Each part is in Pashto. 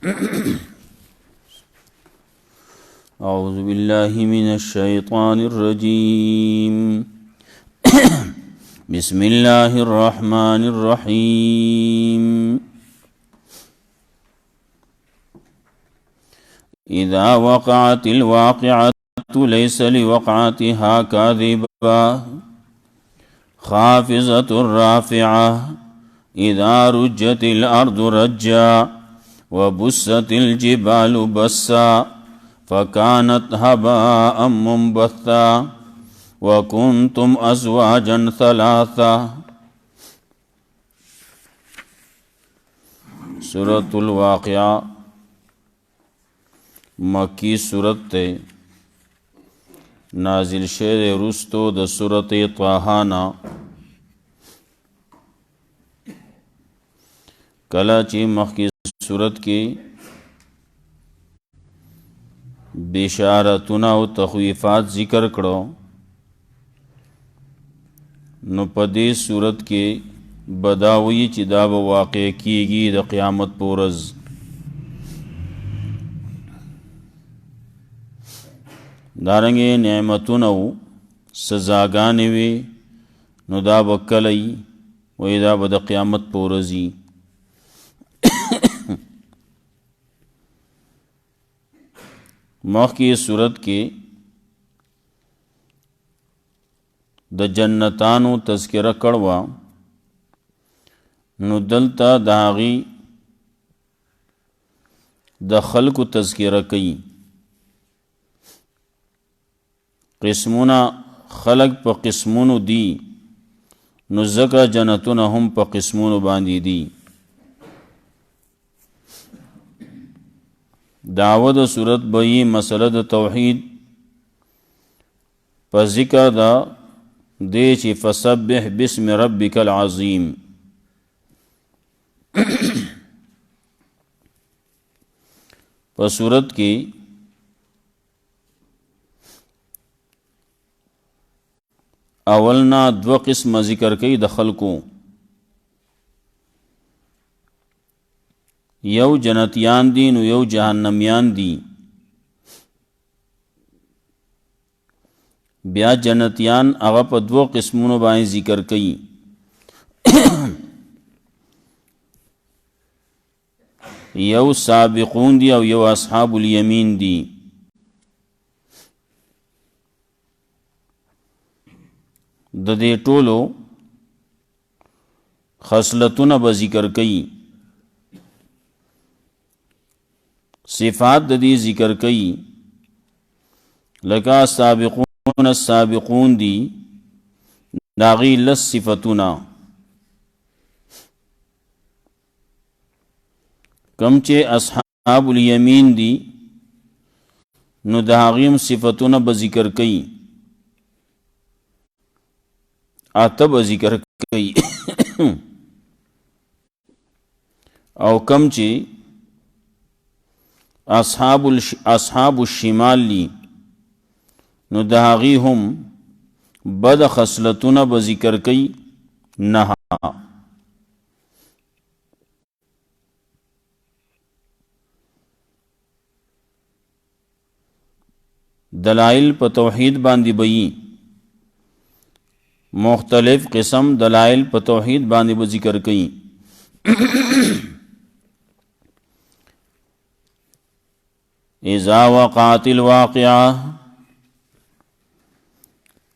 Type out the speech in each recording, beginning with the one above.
أعوذ بالله من الشيطان الرجيم بسم الله الرحمن الرحيم إذا وقعت الواقعة ليس لوقعتها كاذبة خافضة رافعة إذا رجت الأرض رجا وبست الجبال بسا فكانت هباء منبثا وكنتم أزواجا ثلاثا. سورة الواقعة مکی سورت تے نازل شیر رستو د سورت طاہانا کلا چی مخی سورت کی بشارتنا و تخویفات ذکر کرو نو پدی سورت کی بداوی چی دا واقع کیگی دا قیامت پورز دارنگی نعمتونو سزاگانی وی نو دا بکلی وی دا بدا قیامت پورزی. موخ کی صورت کے دا جنتانو تذکرہ کڑوا نو دلتا داغی دا خلق تذکرہ کئی قسمونا خلق پا قسمونو دی نو زکا جنتونا ہم پا قسمونو باندی دی. دعوت صورت بئی مسئلہ دا توحید پا ذکر دا دے چی فسبح بسم ربک العظیم. پا صورت کی اولنا دو قسم ذکر کئی د خلقو یو جنتیان دی نو یو جہنمیان دی. بیا جنتیان اغا پا دو قسمونو بائیں ذکر کئی یو سابقون دی او یو اصحاب الیمین دی. د دې ټولو خصلتونه به ذکر کئی صفات د دې ذکر کئی لکا سابقون السابقون دی داغی لس صفتونا کمچے اصحاب الیمین دی نو داغیم صفتونا به ذکر کئی آتب ذکر کئی او کم چی اصحاب الشمال لی نو دہاغی ہم بد خصلتون بذکر کئی نہا. دلائل پا توحید باندی بئی مختلف قسم دلائل پا توحید باندی با ذکر کئی. اذا وقعت الواقعہ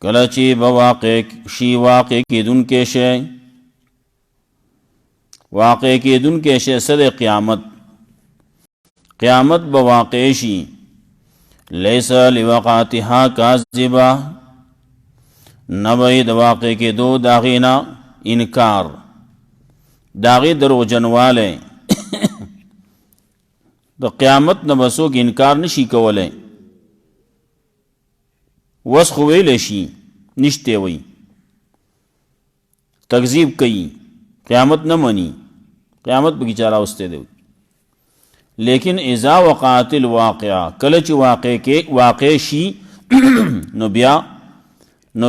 کلچی بواقع شی واقع کی دن کے شے واقع کی دن کے شے صد قیامت قیامت بواقع شی لیسا لوقعتها کاذبہ نبئی دا واقع کے دو داغینا انکار داغی درو جنوالے دا قیامت نبسو کی انکار نشی کولے وسخ ویلے شی نشتے وی تکذیب کئی قیامت نہ منی قیامت بکی چارہ استے دے. لیکن اذا وقعت الواقعہ کلچ واقع شی نو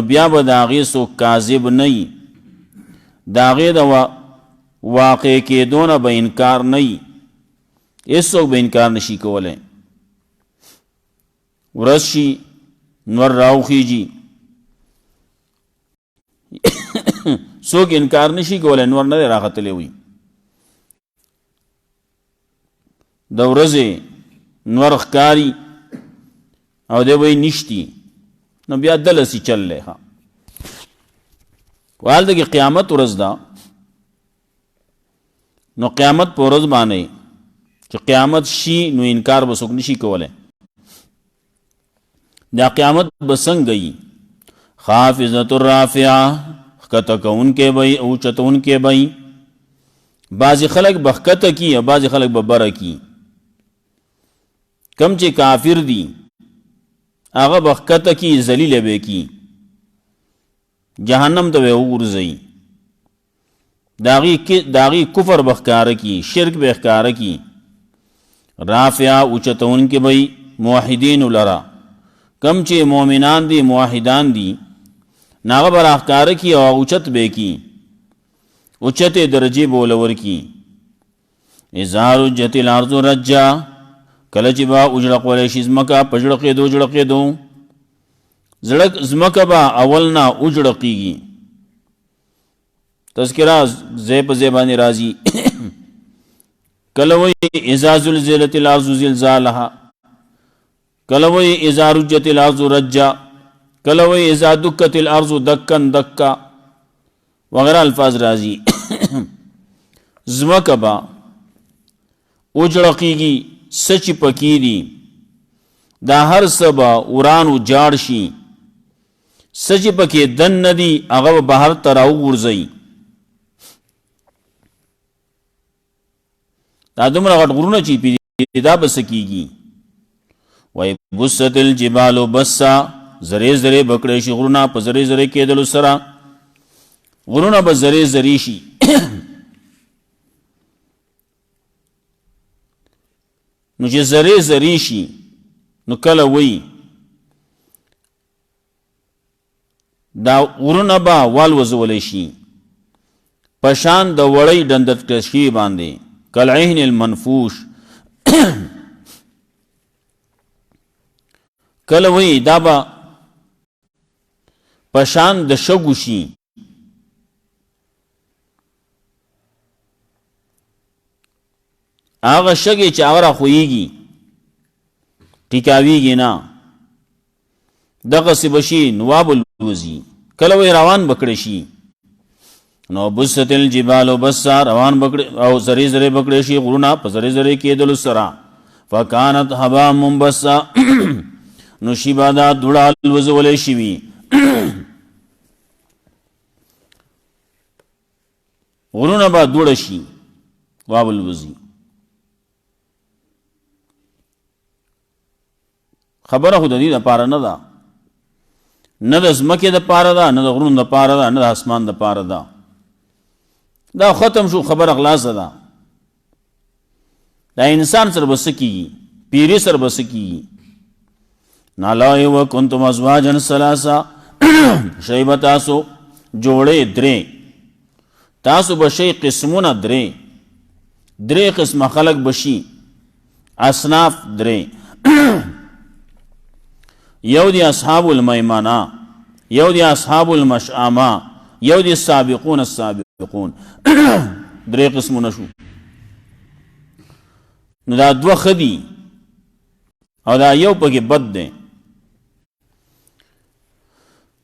بیا با داغی سو کاذب نئی داغی دا واقع کے دون با انکار نئی هیڅوک به انکار نشي کولی. ورځ شي نور راوخیږي څوک انکار نشي کولی نور نه دی راختلی وي. د ورځې نور ښکاري او دی وایي نشتي نو بیا دلسې چل دی. هلته کې قیامت ورځ ده نو قیامت په ورځ باندې چې قیامت شي نو انکار به څوک نشي کولی. دا قیامت به څنګه وي؟ خافضة الرافعه ښکته کوونکی به وي او اوچتونکی به وي. بعضې خلک به ښکته کي او بعضې خلک به بره کي. کم چې کافر دي هغه به ښکته کي ذلیله به کي جهنم ته به وغورځوي. د هغې کفر به ښکاره کي شرک به ښکاره کي. رافعه اوچتونکی به وي موحدینو لره. کم چې مؤمنان دي موحدان دي ناغه به راښکاره کي او اوچت به کي اوچتې درجې به ورله ورکي. اذا رجت الارض رجا کله چې به وجړقولی شي ځمکه په جړقېدو جړقېدو. ځمکه به اول نه وجړقېږي. تذکره ځای په ځای باندې راځي. کله وایي اذا زلزلت الارض زلزالها، کله وایي اذا رجت الارض رجا، کله وایي اذا دکت الارض دکن دکا وغیرہ الفاظ راځي. ځمکه به وجړقېږي څه چې پکې دي دا هر څه به وران وجاړ شي. څه چې پکې دن نه دي هغه به بهر ته راوغورځوي. دا دومره غټ غرونه چې پې دا به څه کېږي؟ وایي بست الجبال بسا زرې زرې به کړی شي غرونه په زرې زرې کېدلو سره. غرونه به زرې زرې شي. نو چې زرې زرې شي نو کله وایي دا غرونه به والوځولی شي په شان د وړۍ ډنډت کړی شوي باندې کالعهن المنفوش. کله وایي دا به په شان د شګو شي. هغه شګې چې هغه راښویږي ټیکاویږي نه دغسې به شي نو وابلوځي. کله وایي روان به کړی شي نو بست الجبال بسا روان به او زرې زرې به کړی شي غرونه په زرې زرې کېدلو سره. فکانت هبا منبسا نو شي به دا دوړه الوځولی شوي. غرونه به دوړه شي وابلوځي. خبره خو د دې دپاره نه ده، نه د ځمکې دپاره ده، نه د غرونو دپاره ده، نه د اسمان دپاره ده. دا ختم شو، خبره خلاصه ده. دا انسان سره به څه کېږي؟ پیري سره به څه کېږي؟ نالای وکنتم ازواجا ثلاثه شی به تاسو جوړې درې. تاسو به شی قسمونه درې قسمه خلق به شي اصناف درې. یو دی اصحاب المیمنه، یو دی اصحاب المشأمه، یو دی السابقون السابقون. درې قسمونه شو. نو دا دوه ښه دي او دا یو پکې بد دی.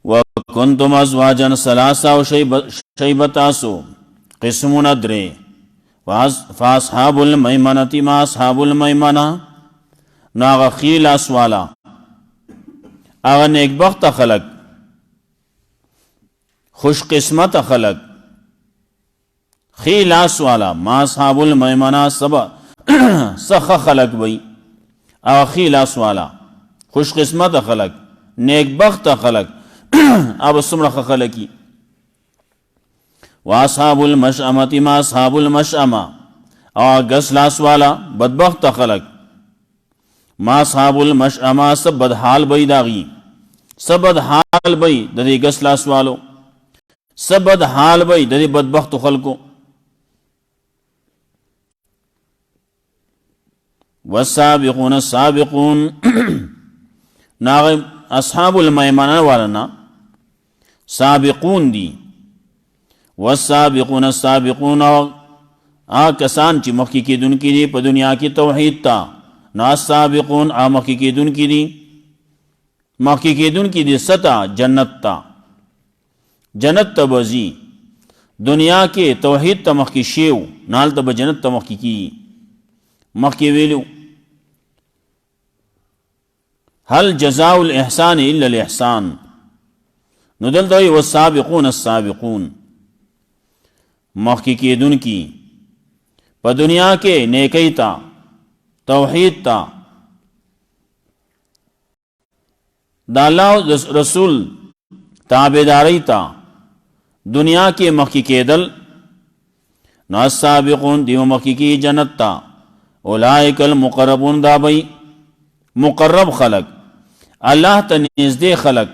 وکنتم ازواجا ثلاثه او شی به تاسو قسمونه درې. فاصحاب المیمنه ما اصحاب المیمنه نو هغه ښي لاس والا هغه نیکبخته خلق خوش قسمت خلق ښي لاس والا ما اصحاب المیمنه سخه خلق وی هغه ښي لاس والا خوش قسمت خلق نیکبخته خلق اب څومره ښه خلقي. واصحاب المشأمه ما اصحاب المشأمه او ګس لاس والا بدبخته خلق ما اصحاب المشأمه سب بدحال بی داغي سب بدحال بی د دې ګس لاس والو سب بدحال بی د دې بدبخت خلقو. والسابقون السابقون ناغ اصحاب المیمنه والنا سابقون دی. والسابقون السابقون کسان چې مخکې کېدونکي دي په دنیا کې توحید ته، نو السابقون مخکې کېدونکي دي، مخکې کېدونکي دي ستا جنت ته، جنت ته به ځي. دنیا کې توحید ته مخکې شیو، نو هلته به جنت ته مخکې کېږي. مخکې ویلو هل جزاء الاحسان الا الاحسان، نو دلته وایي والسابقون السابقون مخکې کېدونکي په دنیا کې نیکی ته، توحید ته، د الله رسول تابعداري ته دنیا کې مخکې کېدل، نو السابقون دیو مخکې کی جنت ته. اولئک المقربون دا بی مقرب خلق، الله ته نږدې خلق،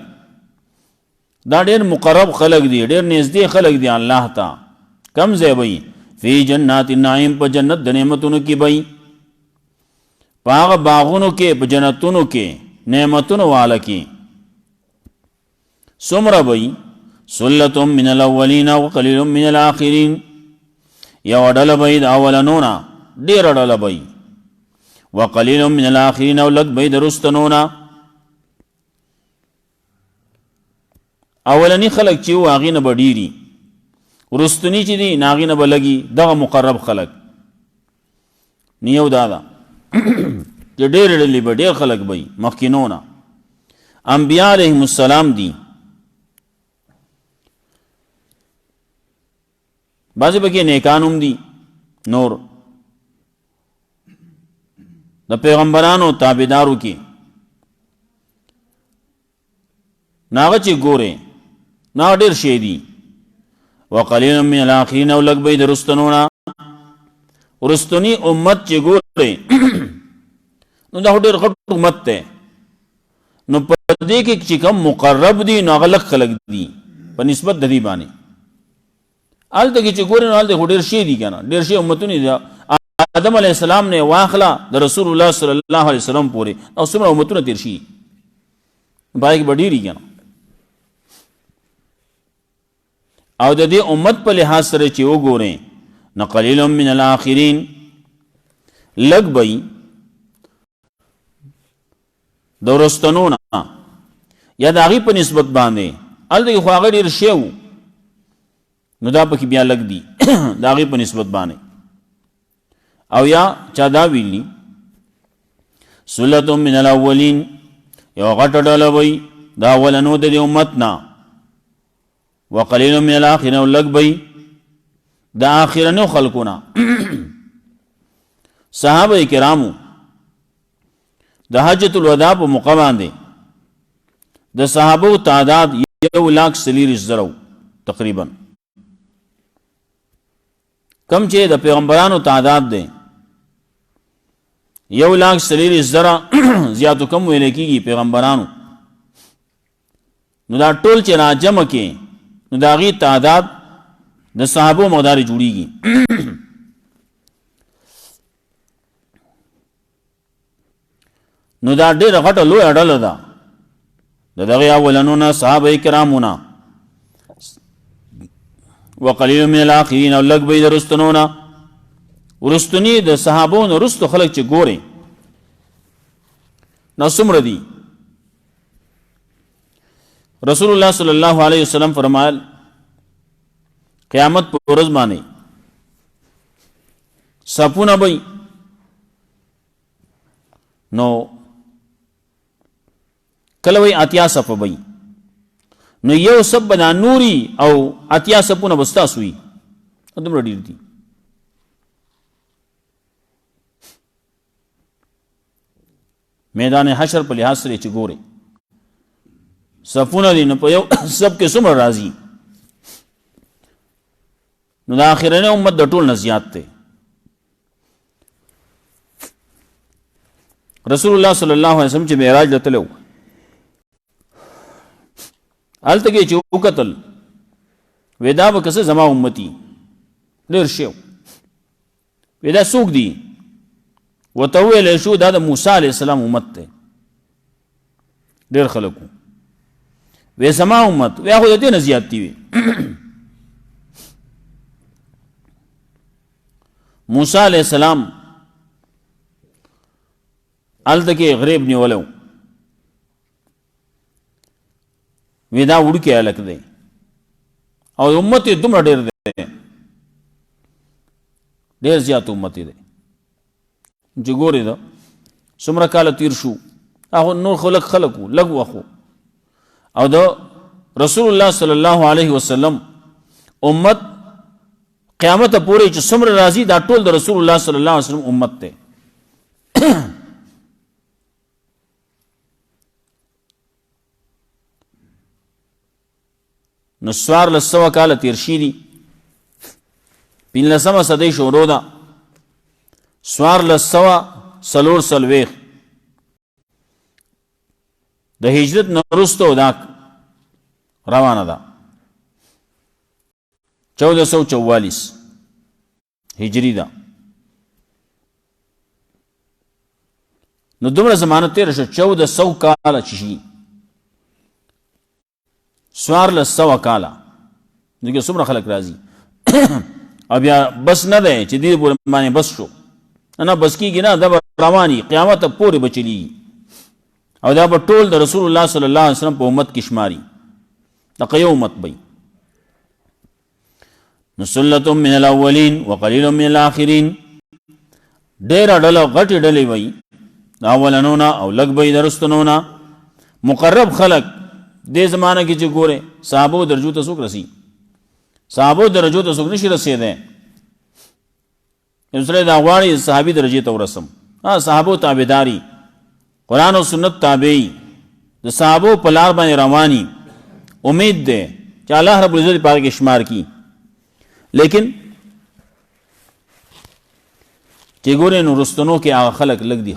دا ډېر مقرب خلق دي، ډېر نږدې خلق دي الله ته. کم ځای بی فی جنات النعیم، په جنت د نعمتونو کې بی، په هغه باغونو کې، په جنتونو کې، نعمتونو والا کې. څومره بی سلة من الاولین وقلیل من الاخرین، یو ډله بی د اولنونا، ډېره ډله بی، وقلیل من الاخرین او لږ بی د رستنونا. اولنی خلق چې و هغې نه به ډېري، رستنی چې دي ناغې نه به لګي، دغه مقرب خلق. نیو دا ده چې ډېرې ډلې به ډېر خلق به مخکینونه انبیاء علیهم السلام دي. بعضې پکې نیکان هم دي، نور د پیغمبرانو تابعدارو کې ناغه چې ګورې ناغه ډېر شی دي. وقلیل من الاخرین او لږ به د رستنونه، رستنی امت چې ګورې نو دا ډېر غټ امت دی. نو په دې کې چې کوم مقرب دي نو هغه لږ خلک دي په نسبت د دې باندې. هلته کې چې ګورې نو هلته خو ډېر شی دي که نه، ډېر شی امتونه دي. آدم علیه السلام نه واخله د رسول الله صلی الله علیه وسلم پورې، او څومره امتونه تېر شي، پای کې به ډېري که نه. او د دې امت په لحاظ سره چې وګورئ نو قلیل من الاخرین، لږ به د وروستنو نه یا د هغې په نسبت باندې، هلته کې خو هغه ډېر شی و، نو دا پکې بیا لږ دي د هغې په نسبت باندې. او یا چا دا ویلي سلة من الاولین، یو غټه ډله وی د اولنو د دې امت نه. وقلیل من الاخرین، او لږ به د آخرنو خلقونه. صحابه کرامو د حجة الوداع په موقع باندې د صحابو تعداد 1,40,000 تقریبا. کم چې د پیغمبرانو تعداد دی 1,40,000 زیاتو کم ویل کېږي پیغمبرانو. نو دا ټول چې راجمع کې نو د هغې تعداد د صحابو مقدار جوړیږي. نو دا ډېره غټه لویه ډله ده د دغې اولنو نه، صحابه کرامو نه. وقلیل من الاخرین، او لږ به د رستنو نه. ورستنی د صحابو نه رستو خلک چې ګورې نو څومره دي. رسول الله صلی الله علیه وسلم فرمایل قیامت په ورځ باندې صفونه به نو کله وی اتیا صف به نو یو صف به نوري او اتیا صفونه به ستاسو وي، دومره ډېر دي. میدان حشر په لحاظ سره چې ګورې صفونه دي نو په یو صف کې څومره راځي، نو د آخرنۍ امت د ټول نه زیات دی. رسول الله صلی الله علیه وسلم چې معراج ته تللی و، هلته کې چې وکتل وی دا به که څه زما امتي ډېر شی و، وی دا څوک دي؟ ورته ویلی شو دا د موسی علیه السلام امت دی. ډېر خلک وی زما امت، وی خو د دې نه زیاتې وي. موسی علیہ السلام هلته کې غریب نیولی و، وی دا وړوکی هلک دی او امت یې دومره ډېر دی، ډېر زیات امت یې دی چې ګورې ده څومره کاله تیر شو، هغه نور خو لږ خلک وو، لږ وخت و، او د رسول الله صلی الله علیه وسلم امت قیامت پورې چې څومره راځي دا ټول د رسول الله صلی الله علیه وسلم امت دی. نو 1400 کاله تیر شي دي، 15مه صدۍ شروع ده، 1440 د هجرت نه وروسته دا روانه ده، 1444 هجری ده. نو دومره زمانه تېره شوه، 1400 کاله چې شي، 1400 کاله دغه څومره خلک راځي. او بیا بس نه دی چې دې پورې باندې بس شو، نه بس کېږي نه، دا به رواني قیامت پورې به چلیږي او دا به ټول د رسول الله صلی الله علیه وسلم په امت کې شماري، دغه یو امت به نو سلة من الاولین وقلیل من الاخرین، ډېره ډله غټې ډلې وي د اولنو نه او لږ به یې د رستنو نه. مقرب خلک دې زمانه کې چې ګورې صحابو درجو ته څوک رسي، صحابو درجو ته څوک نشي رسېدی. یو سړی دا غواړي صحابي درجې ته ورسم، صحابو تابعداري، قرآن او سنت تابعي، د صحابو په لار باندې رواني، امید دی چې الله رب العزت په هغې کې شمار کي. لیکن چې ګورې نو رستنو کې هغه خلک لږ دي.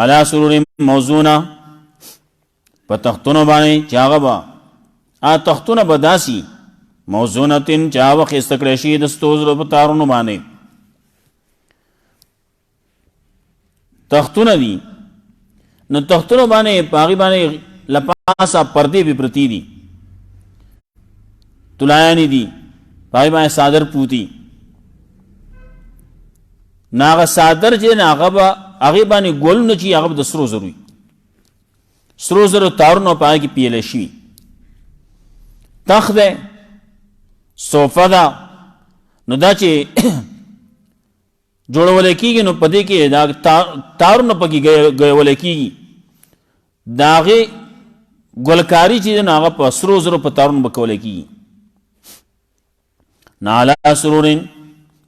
علی سرور موضونه، په تختونو باندې چې هغه به تختونه به داسي موضونتن چې هغه ښایسته کړی شي د ستو زرو په تارونو باندې. تختونه دي نو تختونو باندې په هغې باندې لپاسه پردې به پرتې دي، طلایانې دي، په هغې باندې څادر پوتي. نو هغه څادر چې نه هغه به هغې باندې ګلونه چې هغه به د سرو زرو وي، سرو زرو تارونه په هغې کې پیلی شوي. تخت دی، صوفه ده، نو دا چې جوړولی کېږي نو په دې کې دا تارونه پکې ګیولی کېږي، د هغې ګلکاري چې دی نو هغه په سرو زرو په تارونو به کولی کېږي. نو علی سرورن،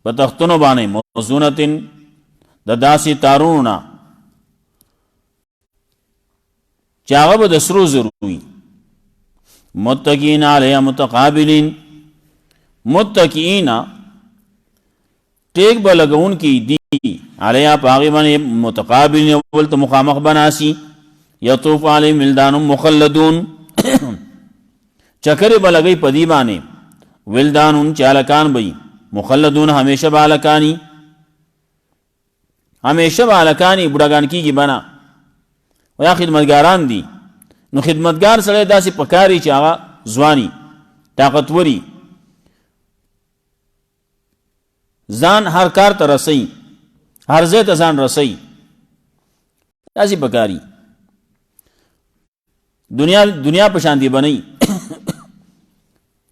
په تختونو باندې، موضونتن، د داسې تارونو نه چې هغه به د سرو زرو وي. متکئین علیها متقابلین، متکئین ټیک به لګونکي دي، علیها په هغې باندې متقابلین، یو بل ته مخامخ بناسي. یطوف علیهم ولدان مخلدون، چکرې به لګوي په دې باندې ولدانون چې هلکان به وي، مخلدون همیشه به هلکاني، همیشه به هلکاني، بوډاګان کېږي به نه. و یا خدمتګاران دي، نو خدمتګار سړی داسې پکاري چې هغه ځواني، طاقتوري، ځان هر کار ته رسوي، هر ځای ته ځان رسوي، داسې پکاري. دنیا په شان دی به نه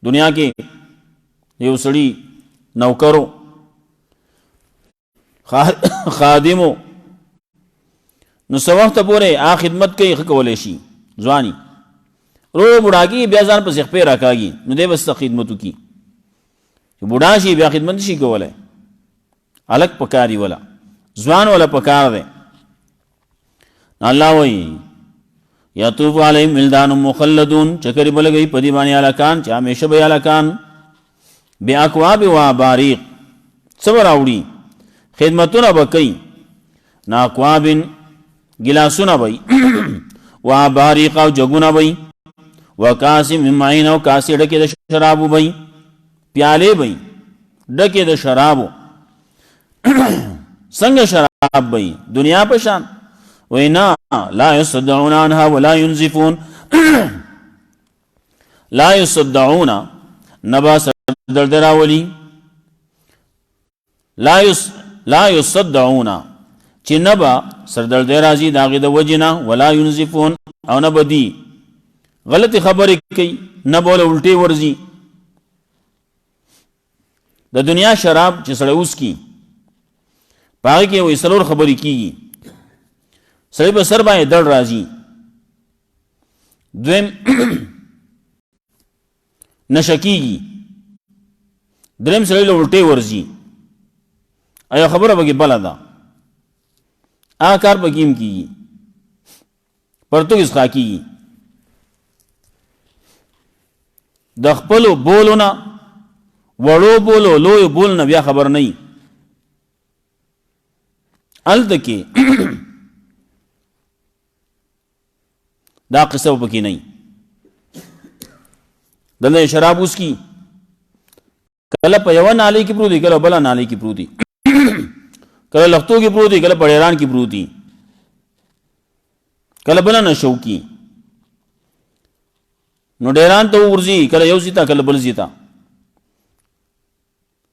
دنیا کې یو سړي نوکرو، خادمو، نو څه وخته پورې هغه خدمت کوي، ښه کولی شي، ځواني رو بوډاګي بیا ځان پسې خپې راکاږي، نو دی به ستا خدمت وکړي. چې بوډا شي بیا خدمت نشي کولی، هلک پکاري ولا ځوان ولا پکار دی. الله وایي یطوف علیهم ولدان مخلدون، چکرې به لګوي په دې باندې هلکان چې همیشه به یې هلکان. باکواب و اباریق، څه به راوړي، خدمتونه به کوي. ناکوابن، ګلاسونه به و اباریق، او جګونه به و کاسم من معین، او کاسې ډکې د شرابو به، پیالې به ډکې د شرابو څنګه شراب بئی دنیا په شان وینا لا يصدعون عنها ولا ينزفون لا يصدعون نبا سردرد راولی لا يصدعون چی نبا سردرد رازی داغی دا وجنا ولا ينزفون او نبا دی غلط خبری کئی نبا الٹی ورزی د دنیا شراب چې سړی اوس کی پاگه که وی سلور خبری کیگی سړی په سر باندې دړ راځي دویم نشکیږي دریم سړی له الټې ورځي ایا خبره بګي بل ده آ کار بګیم کیږي پرتګیز خاکیږي د خپل بولونه وړو بولو لوی بول نه بیا خبر نه الدکی دا قصه پکې نه دلته شراب اوس کی کله په یو نالی کې پروتي کله بل نالی کې پروتي کله لختو کې پروتي کله په ایران کې پروتي کله بل نه شو کی نو ډیران ته ورځي کله یو زیتا کله بل زیتا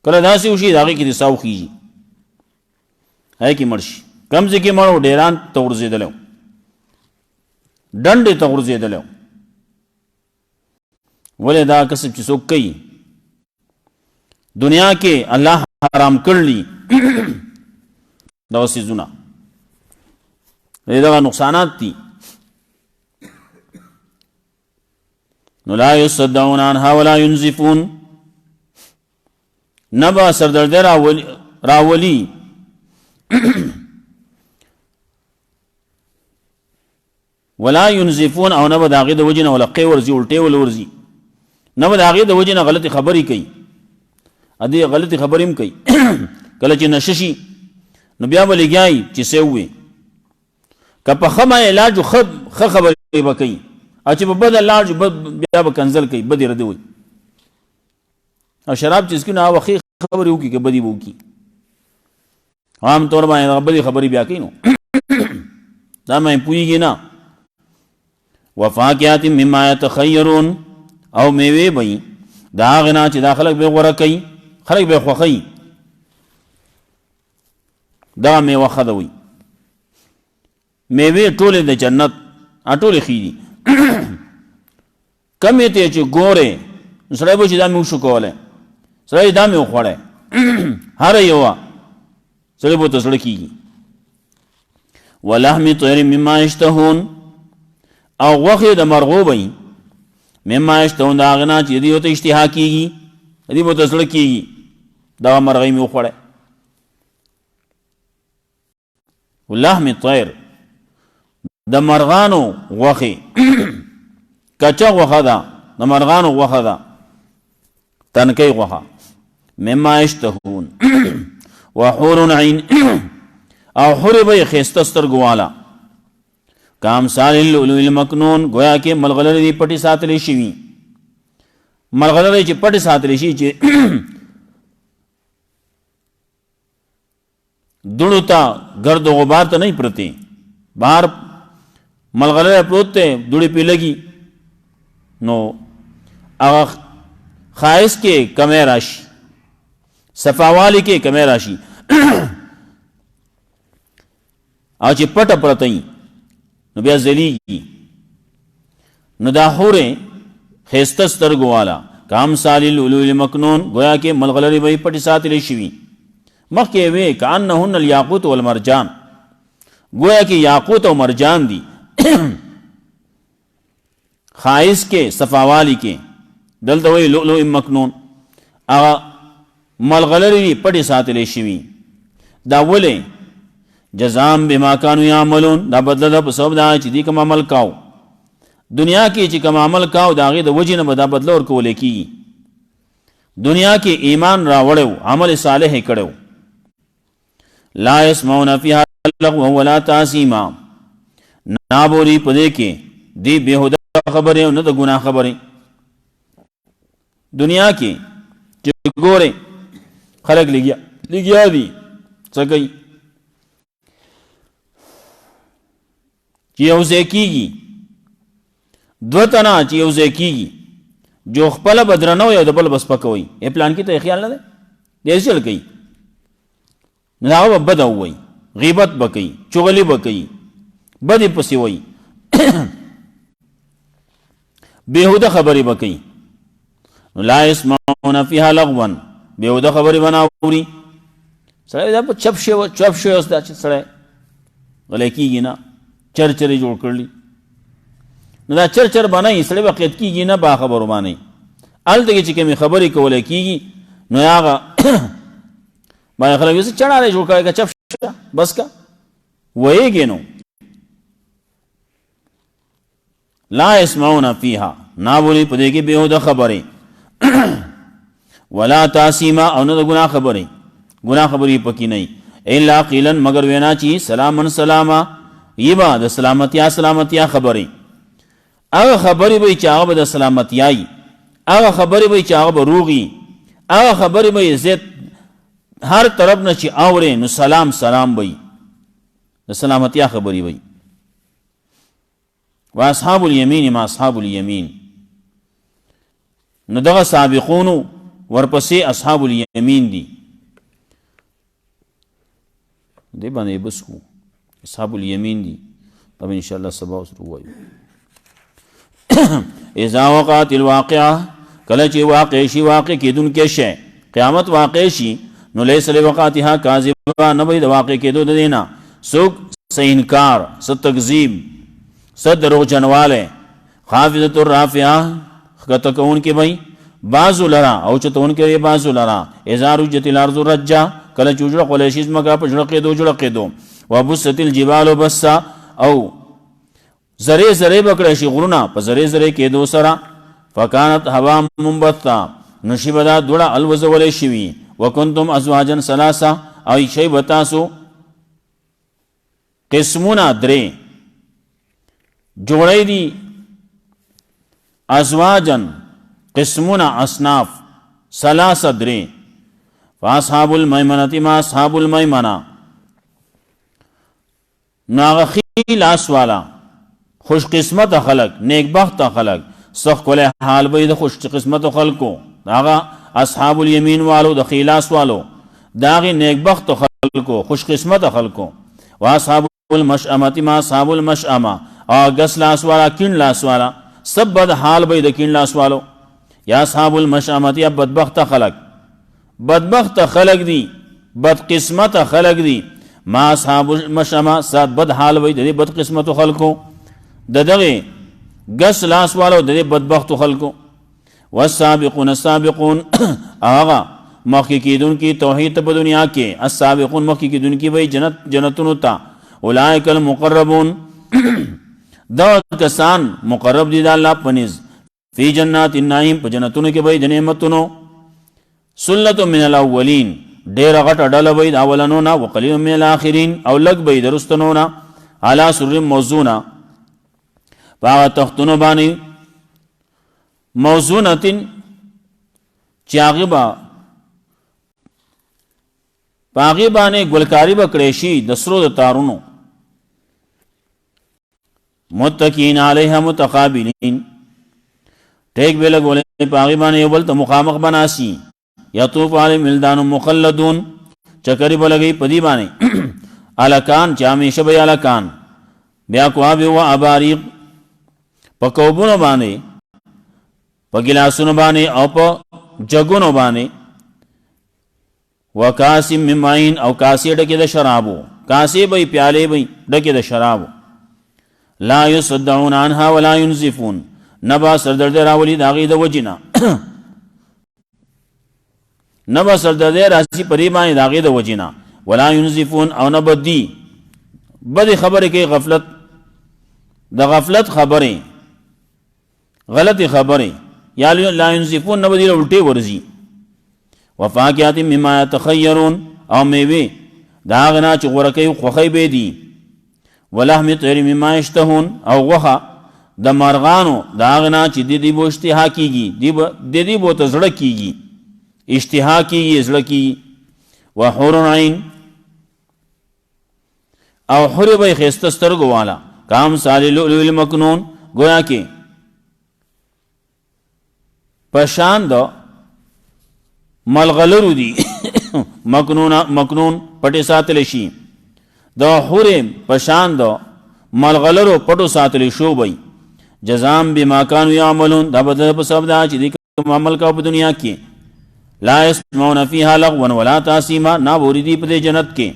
کله داسې وشي داږي کې ساو خيږي هاي کې مرشي کم ځکه مړو ډیران ته ورځیدلو ډنډې ته ورځېدلی ولې دا کسب چې څوک کوي دنیا کې الله حرام کړلی دا څیزونه دغه نقصانات دي نو لا يصدعون عنها ولا ينزفون نبا سردرد راولی ولا ينزفون او نبا داغی دا وجن ولا قی ورزی الٹی ورزی نبا داغی دا وجن غلط خبری کئی ادی غلط خبریم کئی کله چې نششی نو بیا بلی گیائی چی سیوی که پا خم علاج خ خبری با کئی او چې په بد علاج بیا با کنزل کئی بدی ردوی او شراب چیز کی نو آو خی خبری ہوکی که بدی بوکی عام طور باندې بدی خبری بیا کئی نو دا میں پوئی گی نا وفاکیات مما یتخیرون او میوه بئی دا غنا چې دا خلق به غوړه کوي خلق به خوخی دا میوه خدوي میوه ټوله د جنت اټوله خېدي کمه ته چې ګوره سړی به چې دا میو شو کوله سړی دا میو خوړه هر یو سړی به تسړ کیږي ولحم طير مما یشتهون او غوخه د مرغوبې مما یشتهون دا غنا چې دی ته اشتها کیږي دی به تسړ کیږي دا مرغې میو خوړه ولحم طير د مرغانو غوخه کچا غوخه ده د مرغانو غوخه ده تنکی غوخه مما یشتهون وحور عین او حور به خسته سترګوالا کام سال اللؤلؤ المکنون گویا کې ملغلره دی پټي ساتلې شي ملغلره چې پټي ساتلې شي چې دړو تا گرد و غبار ته نه پرتی بهر ملغلره پروت ته دوړي پی لګي نو هغه خایس کې کمه راشي صفاوالی کې کمه راشي او چې پټه پرتای نو بیا زلیږي نو دا حوره خسته سترګو والا کام سالی اللؤلؤ المکنون گویا کې ملغلره به پټي ساتلې شي مخکې وی کانهن الیاقوت والمرجان گویا کې یاقوت او مرجان دي خایس کې صفاوالی کې دلته وی لؤلؤ مکنون هغه ملغلری پټي ساتلې شي دا ولې جزام بما كانوا يعملون دا بدل په سبب دا چې دي کوم عمل کاو دنیا کې چې کوم عمل کاو دا غي د وجنه به دا بدل ور کول کی دنیا کې ایمان راوړو عمل صالح کړو لا يسمعون فيها لغوا ولا تاثيما نابوري پدې کې دی بهوده خبره او نه د ګناه خبره دنیا کې چې ګوره خلق لګیا دي څه کوي چې یو ځای کېږي دوه تنه چې یو ځای کېږي جو خپله بدرنه وي او د بل بس پکوي پلان کې ته خیال نه دی داسې چل کوي نو هغه به بده ووایي غیبت به کوي چغلي به کوي بدې پسې وایي بېهوده خبرې به کوي نو لا یسمعون فیها لغوا بېهوده خبرې به نه اوري سړی دا په چپ شوی اوس دا چې سړی غلی کېږي نه چرچرې جوړ کړلي نو دا چرچر به نه وي سړی به قید کېږي نه با خبرو باندې هلته کې چې کومې خبرې کولی کېږي نو هغه باندې خلک وایي چڼالی جوړ کړی که چپ شه بس که ویږي نو لا یسمعون فیها نابولی په دې کې بېهوده خبرې ولا تاسیما او نه د ګناه خبرې پکې نه الا قیلا مگر وینا چې سلامن سلاما یبا د سلامتیا خبرې هغه خبرې به چې هغه به د سلامتیایي هغه خبرې به چې هغه به روغي هغه خبرې به عزت هر طرف نه چې اورې نو سلام به د سلامتیا خبرې به واصحاب الیمین ما اصحاب الیمین نو دغه سابقونو ورپسې اصحاب الیمین دي دې باندې بس کو اصحاب الیمین دي طب ان شاء الله سبا اوس وایو اذا وقعت الواقعه کله چې واقع شي واقع کېدونکې شی قیامت واقع شي نو لیس لوقعتها کاذبه نه وي د واقع کېدو د دینا څوک څه انکار څه تکذیب څه دروغجنواله خافضة الرافعه ښکته کوونکې به بعضو لرا او چتونکې به بعضو لرا اذا رجت الارض رجا کله چې وجړه قولی شي ځمکه په جړقېدو وبست الجبال بسا او زرې به کړی شي غرونه په زرې کېدو سره فکانت هوا منبثا نو شي به دا دوړه الوزولی شوي وکنتم ازواجا ثلاثه او شی به تاسو قسمونه درې جوړی دي ازواجن قسمونه اصناف ثلاثه درې فاصحاب المیمنه ما اصحاب المیمنه ناغخی لاس والا خوش قسمت خلق نیک بخت خلق سخ کل حال بی د خوش قسمت خلقو داغا اصحاب الیمین والو د خیلاس والو داغی نیک بخت خلقو خوش قسمت خلقو و اصحاب المشأمت ما اصحاب المشأمه گس لاس والا کن لاس والا سب بد حال بی د کن لاس والو یا اصحاب المشأمت یا بدبخت خلق دی بد قسمت خلق دی ما اصحاب المشأمه سات بد حال وي د بد قسمت خلقو دغه غس لاس والو د بدبخت خلقو والسابقون السابقون هغه مخکې کېدونکي توحید په دنیا کې السابقون مخکې کېدونکي وي جنتونو ته اولئک المقربون دا کسان مقرب دي د الله په نزد فی جنات النعیم په جنتونو کې وي د نعمتونو سلة من الاولین ډیر غټه ډله وي د اولنو نه وقلیل من الاخرین او لږ به د رستنو نه علی سرر موزونه په هغه تختونو باندې موزونتن چې هغې به په هغې باندې ګلکاري به کړی شي د سرو د تارونو متکین علیها متقابلین ټیک به لګولی په هغې باندې یو بل ته مخامخ به ناستي یطوف علیهم ولدان مخلدون چکرې به لګوي په دې باندې الکان چې همیشه به الکان بیا اکواب و اباریق په کوبونو باندې په ګلاسونو باندې او په جګونو باندې وکاسم من معین او کاسې ډکې د شرابو کاسې به پیالې به ډکې د شرابو لا یصدعون عنها ولا ينزفون نبا سردرد راولی د هغې د وجې نه نبا سردرد راځي په دې باندې د هغې د وجې نه ولا ينزفون او نه به دي بدې خبرې کوي غفلت د غفلت خبرې غلطی خبرې یا لا ينزفون نه به دې له الټې ورځي وفاکهات مما یتخیرون او میوې د هغه نه چې غوره کوي خوښۍ به دي ولحم طیر مما یشتهون او غوښه د مرغانو د هغه نه چې د دې به اشتها کېږي د دې به ورته زړه کېږي اشتها کېږي زړه کېږي وحور عین او حور بی خیست سترگو والا کام سالی لؤلؤ المکنون گویا کہ پشان دا ملغلرو دی مکنون پٹی ساتل شی دا حور پشان دا ملغلرو پٹو ساتل شو بی جزام بما کانو یعملون دا بدل پسب دا چی دیکھ عمل کا پا دنیا کی لا يسمعون فيها لغوا ولا تاسیما نا بوری دی پدے جنت کے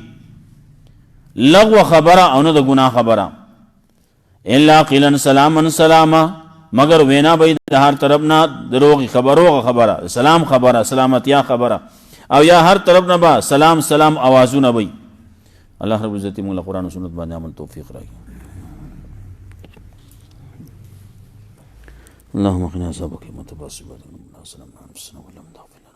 لغو خبرہ او نا دا گناہ خبرہ الا قیلن سلاما سلاما مگر وینا بید ہر طرفنا دروغ خبرو خبرہ سلام خبرہ سلامتیا خبرہ او یا ہر طرفنا با سلام سلام آوازو نبی اللہ رب العزت مولا قرآن و سنت باندې عمل توفیق راکی اللهم قنا عذابك متباسبا من السلام عليكم ورحمة الله وبركاته.